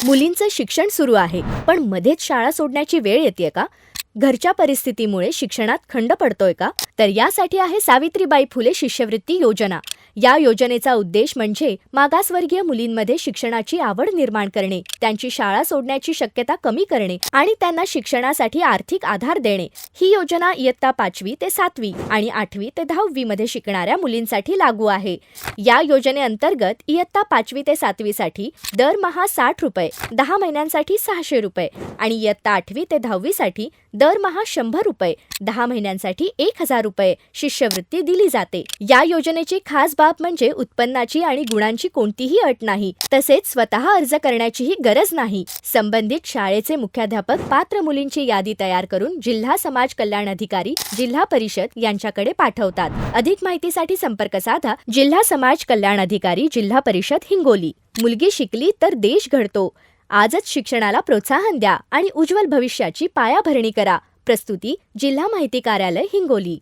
मुलींचं शिक्षण सुरू आहे, पण मध्येच शाळा सोडण्याची वेळ येते का? घरच्या परिस्थितीमुळे शिक्षणात खंड पडतोय का? तर यासाठी आहे सावित्रीबाई फुले शिष्यवृत्ती योजना. या योजनेचा उद्देश म्हणजे मागासवर्गीय मुलींमध्ये शिक्षणाची आवड निर्माण करणे, त्यांची शाळा सोडण्याची शक्यता कमी करणे आणि त्यांना शिक्षणासाठी आर्थिक आधार देणे. ही योजना इयत्ता 5वी ते 7वी आणि 8वी ते 10वी मध्ये शिकणाऱ्या मुलींसाठी लागू आहे. या योजनेअंतर्गत इयत्ता 5वी ते 7वी साठी दरमहा 60 रुपये, 10 महिन्यांसाठी 600 रुपये आणि इयत्ता 8वी ते 10वी साठी दरमहा 100 रुपये, 10 महिन्यांसाठी 1000 रुपये शिष्यवृत्ती दिली जाते. या योजनेची खास बाब म्हणजे उत्पन्नाची आणि गुणांची कोणतीही अट नाही, तसेच स्वतः अर्ज करण्याचीही गरज नाही. संबंधित शाळेचे मुख्याध्यापक पात्र मुलींची यादी तयार करून जिल्हा समाज कल्याण अधिकारी, जिल्हा परिषद यांच्याकडे पाठवतात. अधिक माहितीसाठी संपर्क साधा जिल्हा समाज कल्याण अधिकारी, जिल्हा परिषद, हिंगोली. मुलगी शिकली तर देश घडतो. आजच शिक्षणाला प्रोत्साहन द्या आणि उज्ज्वल भविष्याची पायाभरणी करा. प्रस्तुती जिल्हा माहिती कार्यालय, हिंगोली.